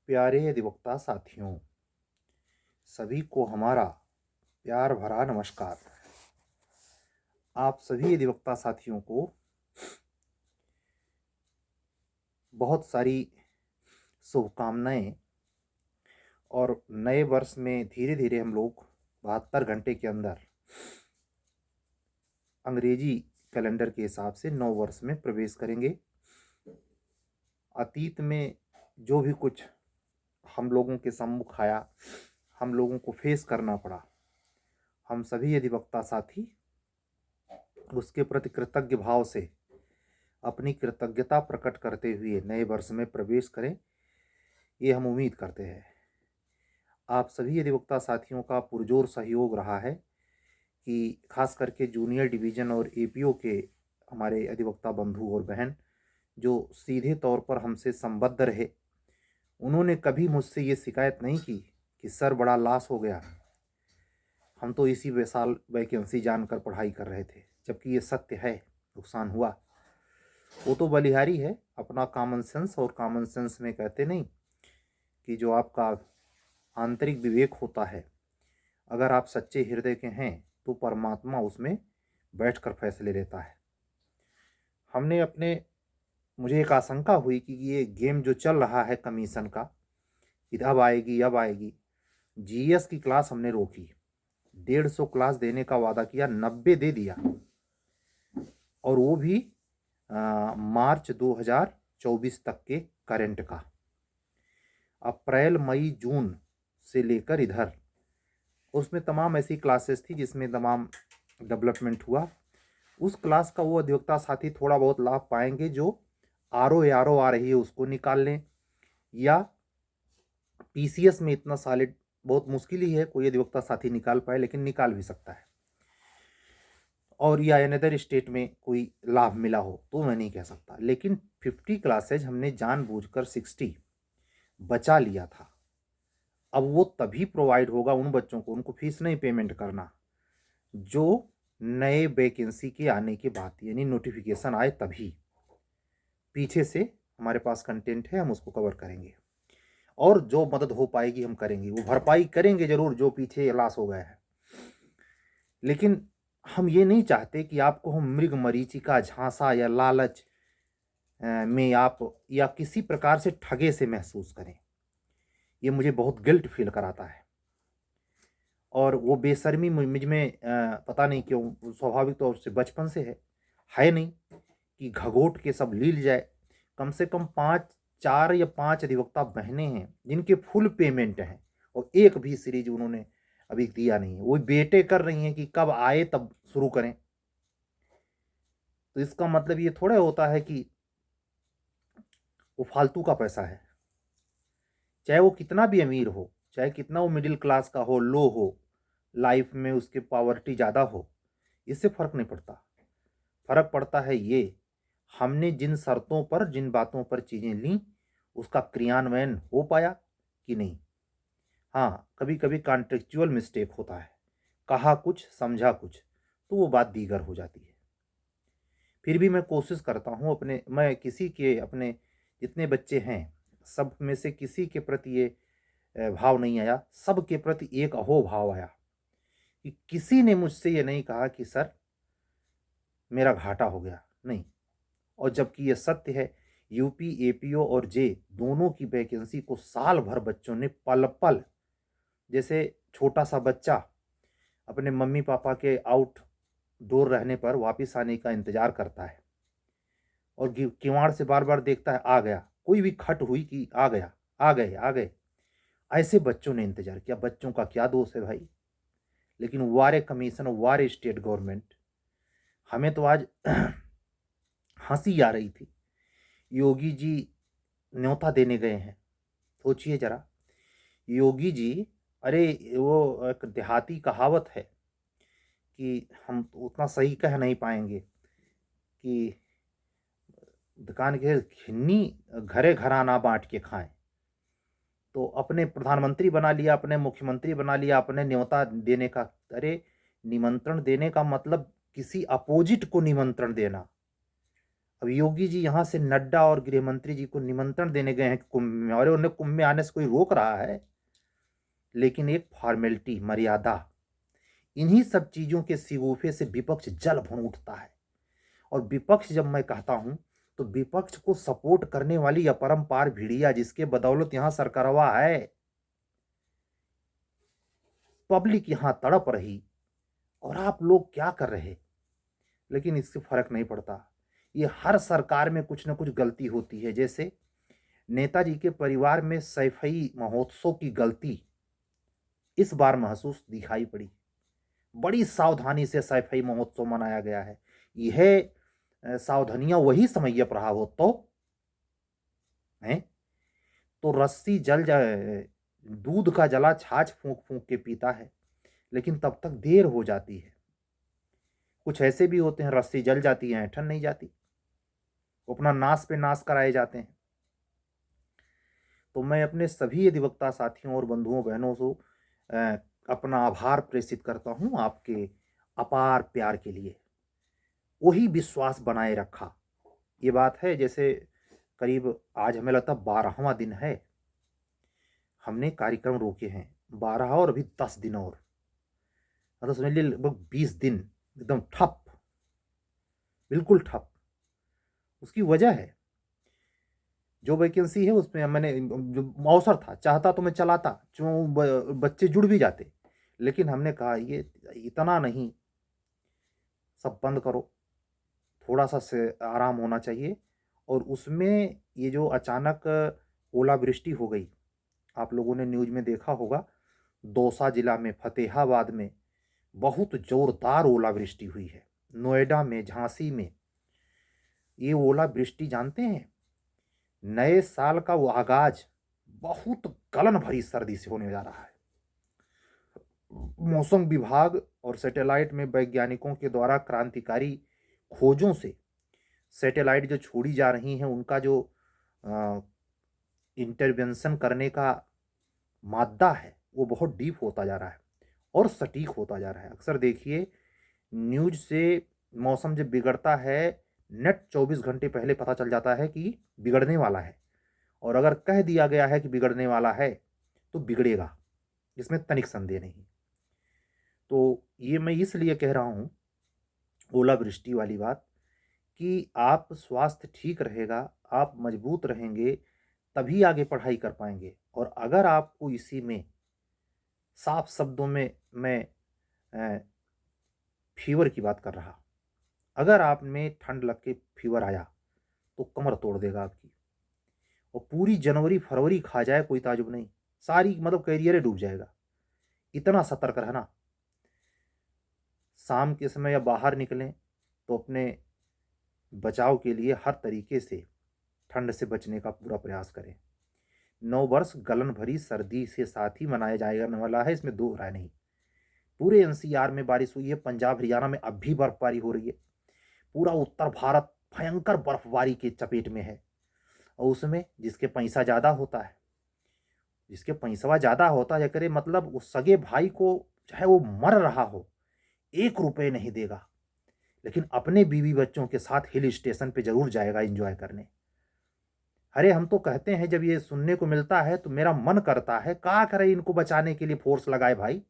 प्यारे अधिवक्ता साथियों, सभी को हमारा प्यार भरा नमस्कार। आप सभी अधिवक्ता साथियों को बहुत सारी शुभकामनाएं। और नए वर्ष में धीरे धीरे हम लोग 72 घंटे के अंदर अंग्रेजी कैलेंडर के हिसाब से नव वर्ष में प्रवेश करेंगे। अतीत में जो भी कुछ हम लोगों के सम्मुख आया, हम लोगों को फेस करना पड़ा, हम सभी अधिवक्ता साथी उसके प्रति कृतज्ञ भाव से अपनी कृतज्ञता प्रकट करते हुए नए वर्ष में प्रवेश करें, ये हम उम्मीद करते हैं। आप सभी अधिवक्ता साथियों का पुरजोर सहयोग रहा है कि खास करके जूनियर डिवीज़न और एपीओ के हमारे अधिवक्ता बंधु और बहन जो सीधे तौर पर हमसे संबद्ध रहे, उन्होंने कभी मुझसे ये शिकायत नहीं की कि सर बड़ा लॉस हो गया, हम तो इसी साल वैकेंसी जानकर पढ़ाई कर रहे थे, जबकि ये सत्य है, नुकसान हुआ। वो तो बलिहारी है, अपना कॉमन सेंस, और कॉमन सेंस में कहते नहीं कि जो आपका आंतरिक विवेक होता है, अगर आप सच्चे हृदय के हैं तो परमात्मा उसमें बैठकर फैसले लेता है। मुझे एक आशंका हुई कि ये गेम जो चल रहा है कमीशन का, अब आएगी अब आएगी। जीएस की क्लास हमने रोकी, 150 क्लास देने का वादा किया, 90 दे दिया, और वो भी मार्च 2024 तक के करंट का। अप्रैल मई जून से लेकर इधर उसमें तमाम ऐसी क्लासेस थी जिसमें तमाम डेवलपमेंट हुआ। उस क्लास का वो अधिवक्ता साथी थोड़ा बहुत लाभ पाएंगे जो आरओ आ रही है उसको निकाल लें, या पीसीएस में इतना सॉलिड बहुत मुश्किल ही है कोई अधिवक्ता साथी निकाल पाए, लेकिन निकाल भी सकता है। और या अनदर स्टेट में कोई लाभ मिला हो तो मैं नहीं कह सकता, लेकिन 50 क्लासेज हमने जानबूझकर 60 बचा लिया था। अब वो तभी प्रोवाइड होगा उन बच्चों को, उनको फीस नहीं पेमेंट करना, जो नए वैकेंसी के आने के बाद, यानी नोटिफिकेशन आए तभी। पीछे से हमारे पास कंटेंट है, हम उसको कवर करेंगे, और जो मदद हो पाएगी हम करेंगे, वो भरपाई करेंगे जरूर जो पीछे लॉस हो गया है। लेकिन हम ये नहीं चाहते कि आपको हम मृग मरीचिका, झांसा या लालच में आप या किसी प्रकार से ठगे से महसूस करें। ये मुझे बहुत गिल्ट फील कराता है, और वो बेशर्मी मुझ में पता नहीं क्यों स्वाभाविक तौर से बचपन से है नहीं कि घगोट के सब लील जाए। कम से कम 4 या 5 अधिवक्ता बहनें हैं जिनके फुल पेमेंट हैं, और एक भी सीरीज उन्होंने अभी दिया नहीं है। वो बेटे कर रही हैं कि कब आए तब शुरू करें। तो इसका मतलब ये थोड़ा होता है कि वो फालतू का पैसा है, चाहे वो कितना भी अमीर हो, चाहे कितना वो मिडिल क्लास का हो, लो हो, लाइफ में उसके पॉवर्टी ज़्यादा हो, इससे फ़र्क नहीं पड़ता। फ़र्क पड़ता है ये, हमने जिन शर्तों पर, जिन बातों पर चीज़ें लीं, उसका क्रियान्वयन हो पाया कि नहीं। हाँ, कभी कभी कॉन्टेक्चुअल मिस्टेक होता है, कहा कुछ समझा कुछ, तो वो बात दीगर हो जाती है। फिर भी मैं कोशिश करता हूँ अपने जितने बच्चे हैं, सब में से किसी के प्रति ये भाव नहीं आया, सब के प्रति एक अहो भाव आया कि किसी ने मुझसे ये नहीं कहा कि सर मेरा घाटा हो गया, नहीं। और जबकि ये सत्य है, यूपी एपीओ और जे दोनों की वैकेंसी को साल भर बच्चों ने पल पल, जैसे छोटा सा बच्चा अपने मम्मी पापा के आउट डोर रहने पर वापस आने का इंतजार करता है, और किवाड़ से बार बार देखता है आ गया, कोई भी खट हुई कि आ गया, आ गए आ गए, ऐसे बच्चों ने इंतजार किया। बच्चों का क्या दोष है भाई। लेकिन वारे कमीशन, वारे स्टेट गवर्नमेंट, हमें तो आज हंसी आ रही थी। योगी जी न्योता देने गए हैं, सोचिए जरा। योगी जी, अरे वो एक देहाती कहावत है कि हम उतना सही कह नहीं पाएंगे कि दुकान के खिन्नी घरे घराना बांट के खाएं। तो अपने प्रधानमंत्री बना लिया, अपने मुख्यमंत्री बना लिया, अपने न्योता देने का। अरे निमंत्रण देने का मतलब किसी अपोजिट को निमंत्रण देना। अब योगी जी यहाँ से नड्डा और गृह मंत्री जी को निमंत्रण देने गए हैं कुंभ में, और उन्हें कुंभ में आने से कोई रोक रहा है? लेकिन एक फॉर्मेलिटी, मर्यादा, इन्हीं सब चीजों के सिगोफे से विपक्ष जल भुन उठता है। और विपक्ष जब मैं कहता हूं, तो विपक्ष को सपोर्ट करने वाली अपरंपार भिड़िया, जिसके बदौलत यहां सरकारवा है, पब्लिक यहां तड़प रही, और आप लोग क्या कर रहे? लेकिन इससे फर्क नहीं पड़ता। ये हर सरकार में कुछ न कुछ गलती होती है। जैसे नेताजी के परिवार में सैफई महोत्सव की गलती इस बार महसूस दिखाई पड़ी। बड़ी सावधानी से सैफई महोत्सव मनाया गया है। यह सावधानियां वही समयप रहा हो है तो रस्सी जल जाए, दूध का जला छाछ फूंक फूंक के पीता है, लेकिन तब तक देर हो जाती है। कुछ ऐसे भी होते हैं, रस्सी जल जाती है, ऐंठन नहीं जाती, वो अपना नाश पे नाश कराए जाते हैं। तो मैं अपने सभी अधिवक्ता साथियों और बंधुओं बहनों से अपना आभार प्रेषित करता हूं आपके अपार प्यार के लिए। वही विश्वास बनाए रखा। ये बात है, जैसे करीब आज हमें लगता 12वां दिन है, हमने कार्यक्रम रोके हैं 12 और अभी 10 दिन और, मतलब समझ लीजिए लगभग 20 दिन एकदम ठप, बिल्कुल ठप। उसकी वजह है, जो वैकेंसी है उसमें मैंने जो अवसर था, चाहता तो मैं चलाता, जो बच्चे जुड़ भी जाते, लेकिन हमने कहा ये इतना नहीं, सब बंद करो, थोड़ा सा से आराम होना चाहिए। और उसमें ये जो अचानक ओलावृष्टि हो गई, आप लोगों ने न्यूज में देखा होगा, दौसा जिला में, फतेहाबाद में बहुत जोरदार ओलावृष्टि हुई है, नोएडा में, झांसी में। ये ओलावृष्टि जानते हैं, नए साल का वो आगाज बहुत गलन भरी सर्दी से होने जा रहा है। मौसम विभाग और सैटेलाइट में वैज्ञानिकों के द्वारा क्रांतिकारी खोजों से सैटेलाइट जो छोड़ी जा रही हैं, उनका जो इंटरवेंशन करने का मादा है, वो बहुत डीप होता जा रहा है और सटीक होता जा रहा है। अक्सर देखिए न्यूज से मौसम जब बिगड़ता है, नेट 24 घंटे पहले पता चल जाता है कि बिगड़ने वाला है, और अगर कह दिया गया है कि बिगड़ने वाला है तो बिगड़ेगा, इसमें तनिक संदेह नहीं। तो ये मैं इसलिए कह रहा हूँ, ओलावृष्टि वाली बात, कि आप स्वास्थ्य ठीक रहेगा, आप मजबूत रहेंगे, तभी आगे पढ़ाई कर पाएंगे। और अगर आपको इसी में, साफ शब्दों में मैं फीवर की बात कर रहा, अगर आप में ठंड लग के फीवर आया तो कमर तोड़ देगा आपकी, और पूरी जनवरी फरवरी खा जाए कोई ताजुब नहीं, सारी मतलब कैरियर डूब जाएगा। इतना सतर्क रहना। शाम के समय या बाहर निकलें तो अपने बचाव के लिए हर तरीके से ठंड से बचने का पूरा प्रयास करें। नव वर्ष गलन भरी सर्दी से साथ ही मनाया जाने वाला है, इसमें दो राय नहीं। पूरे एनसीआर में बारिश हुई है, पंजाब हरियाणा में अब भी बर्फबारी हो रही है, पूरा उत्तर भारत भयंकर बर्फबारी के चपेट में है। और उसमें जिसके पैसा ज़्यादा होता है, जिसके पैसा ज़्यादा होता है, करे मतलब उस सगे भाई को चाहे वो मर रहा हो, 1 रुपये नहीं देगा, लेकिन अपने बीवी बच्चों के साथ हिल स्टेशन पे जरूर जाएगा एंजॉय करने। अरे हम तो कहते हैं, जब ये सुनने को मिलता है तो मेरा मन करता है क्या करे, इनको बचाने के लिए फोर्स लगाए भाई,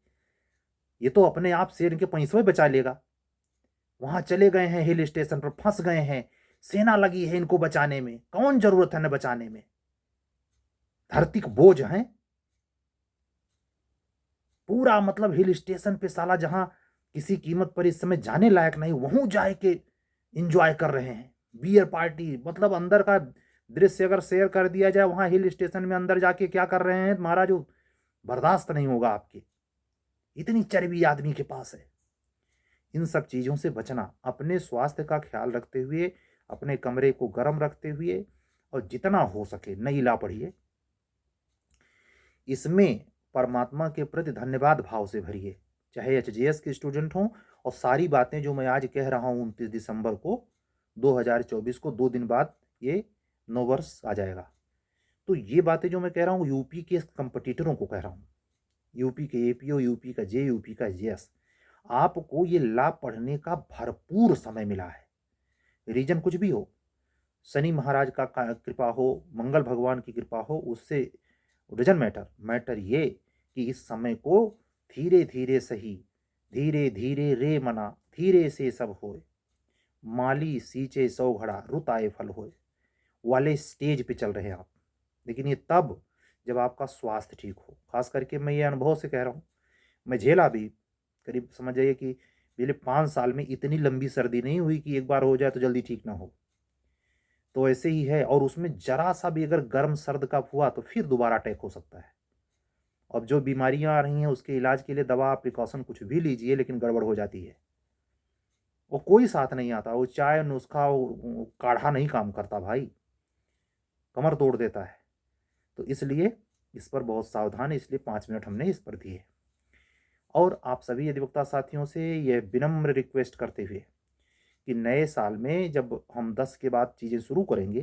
ये तो अपने आप से इनके पैसे ही बचा लेगा। वहां चले गए हैं, हिल स्टेशन पर फंस गए हैं, सेना लगी है इनको बचाने में, कौन जरूरत है न बचाने में, धरती का बोझ है पूरा। मतलब हिल स्टेशन पे साला जहां किसी कीमत पर इस समय जाने लायक नहीं, वहां जाए के इंजॉय कर रहे हैं, बियर पार्टी। मतलब अंदर का दृश्य अगर शेयर कर दिया जाए, वहां हिल स्टेशन में अंदर जाके क्या कर रहे हैं महाराज, बर्दाश्त नहीं होगा आपके, इतनी चर्बी आदमी के पास है। इन सब चीज़ों से बचना, अपने स्वास्थ्य का ख्याल रखते हुए, अपने कमरे को गर्म रखते हुए, और जितना हो सके नई ला पढ़िए, इसमें परमात्मा के प्रति धन्यवाद भाव से भरिए, चाहे एचजीएस के स्टूडेंट हों। और सारी बातें जो मैं आज कह रहा हूँ 29 दिसंबर को 2024 को, 2 दिन बाद ये नव वर्ष आ जाएगा, तो ये बातें जो मैं कह रहा हूँ यूपी के कंपटीटरों को कह रहा हूँ, यूपी के एपीओ, यूपी का जे, यूपी का जेएस। आपको ये लाभ पढ़ने का भरपूर समय मिला है, रीजन कुछ भी हो, शनि महाराज का कृपा हो, मंगल भगवान की कृपा हो, उससे डजंट मैटर। मैटर ये कि इस समय को धीरे धीरे सही, धीरे धीरे रे मना, धीरे से सब होए, माली सींचे सौ घड़ा रुत आए फल होए वाले स्टेज पे चल रहे हैं आप। लेकिन ये तब जब आपका स्वास्थ्य ठीक हो। खास करके मैं ये अनुभव से कह रहा हूँ, मैं झेला भी। करीब समझ जाइए कि पिछले 5 साल में इतनी लंबी सर्दी नहीं हुई कि एक बार हो जाए तो जल्दी ठीक ना हो। तो ऐसे ही है, और उसमें जरा सा भी अगर गर्म सर्द कफ हुआ तो फिर दोबारा अटैक हो सकता है। अब जो बीमारियां आ रही हैं उसके इलाज के लिए दवा प्रिकॉशन कुछ भी लीजिए, लेकिन गड़बड़ हो जाती है। वो कोई साथ नहीं आता, वो चाय नुस्खा वो काढ़ा नहीं काम करता भाई, कमर तोड़ देता है। तो इसलिए इस पर बहुत सावधान है, इसलिए 5 मिनट हमने इस पर दिए। और आप सभी अधिवक्ता साथियों से यह विनम्र रिक्वेस्ट करते हुए कि नए साल में जब हम 10 के बाद चीज़ें शुरू करेंगे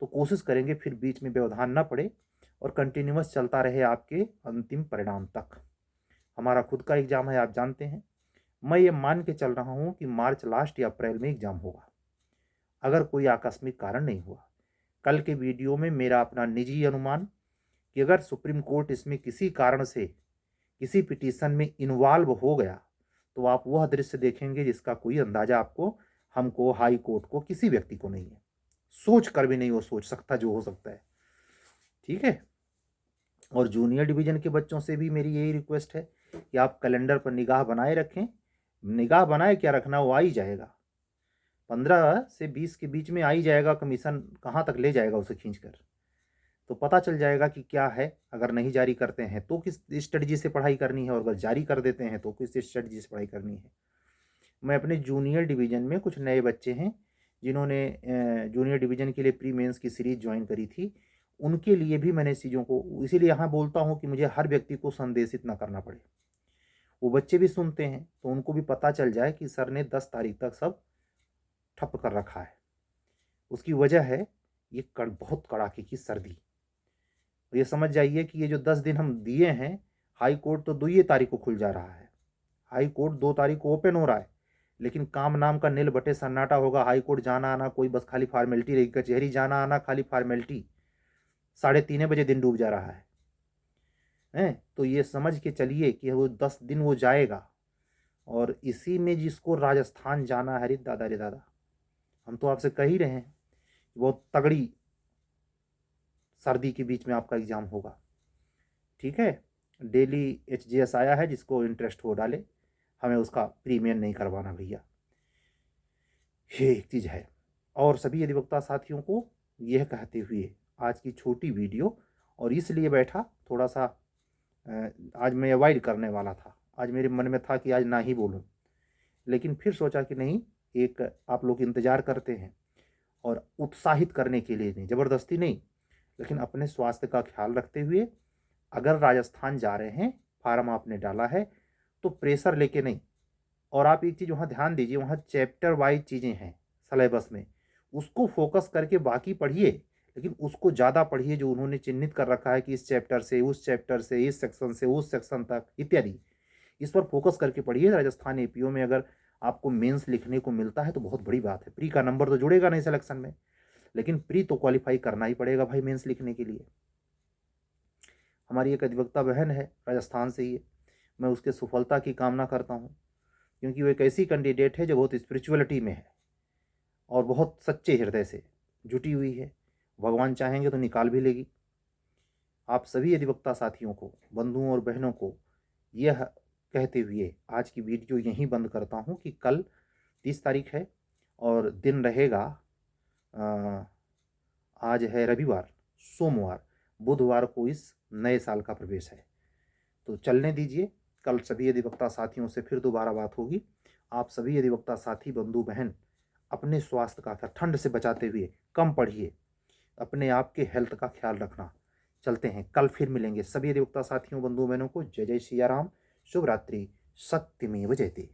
तो कोशिश करेंगे फिर बीच में व्यवधान ना पड़े और कंटिन्यूअस चलता रहे आपके अंतिम परिणाम तक। हमारा खुद का एग्ज़ाम है, आप जानते हैं। मैं ये मान के चल रहा हूँ कि मार्च लास्ट या अप्रैल में एग्ज़ाम होगा, अगर कोई आकस्मिक कारण नहीं हुआ। कल के वीडियो में मेरा अपना निजी अनुमान कि अगर सुप्रीम कोर्ट इसमें किसी कारण से किसी पिटीशन में इन्वॉल्व हो गया तो आप वह दृश्य देखेंगे जिसका कोई अंदाजा आपको, हमको, हाई कोर्ट को, किसी व्यक्ति को नहीं है। सोच कर भी नहीं वो सोच सकता जो हो सकता है। ठीक है। और जूनियर डिवीजन के बच्चों से भी मेरी यही रिक्वेस्ट है कि आप कैलेंडर पर निगाह बनाए रखें। निगाह बनाए क्या रखना, वो आ ही जाएगा। 15 से 20 के बीच में आ ही जाएगा, कमीशन कहाँ तक ले जाएगा उसे खींच कर, तो पता चल जाएगा कि क्या है। अगर नहीं जारी करते हैं तो किस स्ट्रेटजी से पढ़ाई करनी है, और अगर जारी कर देते हैं तो किस स्ट्रेटजी से पढ़ाई करनी है। मैं अपने जूनियर डिवीज़न में कुछ नए बच्चे हैं जिन्होंने जूनियर डिवीज़न के लिए प्री मेंस की सीरीज़ ज्वाइन करी थी, उनके लिए भी मैंने इस चीज़ों को, इसीलिए यहाँ बोलता हूँ कि मुझे हर व्यक्ति को संदेशित ना करना पड़े। वो बच्चे भी सुनते हैं तो उनको भी पता चल जाए कि सर ने 10 तारीख तक सब ठप कर रखा है। उसकी वजह है ये बहुत कड़ाके की सर्दी। तो ये समझ जाइए कि ये जो 10 दिन हम दिए हैं, हाई कोर्ट तो 2 तारीख को खुल जा रहा है। हाई कोर्ट 2 तारीख को ओपन हो रहा है, लेकिन काम नाम का नील बटे सन्नाटा होगा। हाई कोर्ट जाना आना कोई बस खाली फॉर्मेलिटी रहेगी, कचहरी जाना आना खाली फॉर्मेलिटी। 3:30 बजे दिन डूब जा रहा है। तो ये समझ के चलिए कि वो 10 दिन वो जाएगा, और इसी में जिसको राजस्थान जाना है, रे दादा रे दादा, हम तो आपसे कह ही रहे हैं बहुत तगड़ी सर्दी के बीच में आपका एग्ज़ाम होगा। ठीक है। डेली HGS आया है, जिसको इंटरेस्ट हो डाले, हमें उसका प्रीमियम नहीं करवाना भैया। ये एक चीज़ है। और सभी अधिवक्ता साथियों को यह कहते हुए आज की छोटी वीडियो, और इसलिए बैठा थोड़ा सा आज मैं अवॉइड करने वाला था, आज मेरे मन में था कि आज ना ही बोलूं, लेकिन फिर सोचा कि नहीं, एक आप लोग इंतज़ार करते हैं, और उत्साहित करने के लिए नहीं, ज़बरदस्ती नहीं, लेकिन अपने स्वास्थ्य का ख्याल रखते हुए अगर राजस्थान जा रहे हैं, फार्म आपने डाला है तो प्रेशर लेके नहीं। और आप एक चीज़ वहाँ ध्यान दीजिए, वहाँ चैप्टर वाइज चीज़ें हैं सिलेबस में, उसको फोकस करके बाकी पढ़िए, लेकिन उसको ज़्यादा पढ़िए जो उन्होंने चिन्हित कर रखा है कि इस चैप्टर से उस चैप्टर से, इस सेक्शन से उस सेक्शन तक इत्यादि। इस पर फोकस करके पढ़िए। राजस्थान APO में अगर आपको मेंस लिखने को मिलता है तो बहुत बड़ी बात है। प्री का नंबर तो जुड़ेगा नहीं सिलेक्शन में, लेकिन प्री तो क्वालिफाई करना ही पड़ेगा भाई मेंस लिखने के लिए। हमारी एक अधिवक्ता बहन है, राजस्थान से ही है, मैं उसके सफलता की कामना करता हूँ, क्योंकि वो एक ऐसी कैंडिडेट है जो बहुत स्पिरिचुअलिटी में है और बहुत सच्चे हृदय से जुटी हुई है। भगवान चाहेंगे तो निकाल भी लेगी। आप सभी अधिवक्ता साथियों को, बंधुओं और बहनों को यह कहते हुए आज की वीडियो यहीं बंद करता हूँ कि कल 30 तारीख है और दिन रहेगा, आज है रविवार, सोमवार, बुधवार को इस नए साल का प्रवेश है। तो चलने दीजिए, कल सभी अधिवक्ता साथियों से फिर दोबारा बात होगी। आप सभी अधिवक्ता साथी बंधु बहन अपने स्वास्थ्य का ठंड से बचाते हुए कम पढ़िए, अपने आप के हेल्थ का ख्याल रखना। चलते हैं, कल फिर मिलेंगे। सभी अधिवक्ता साथियों बंधु बहनों को जय जय सिया राम, शुभ रात्रि, सत्यमेव जयते।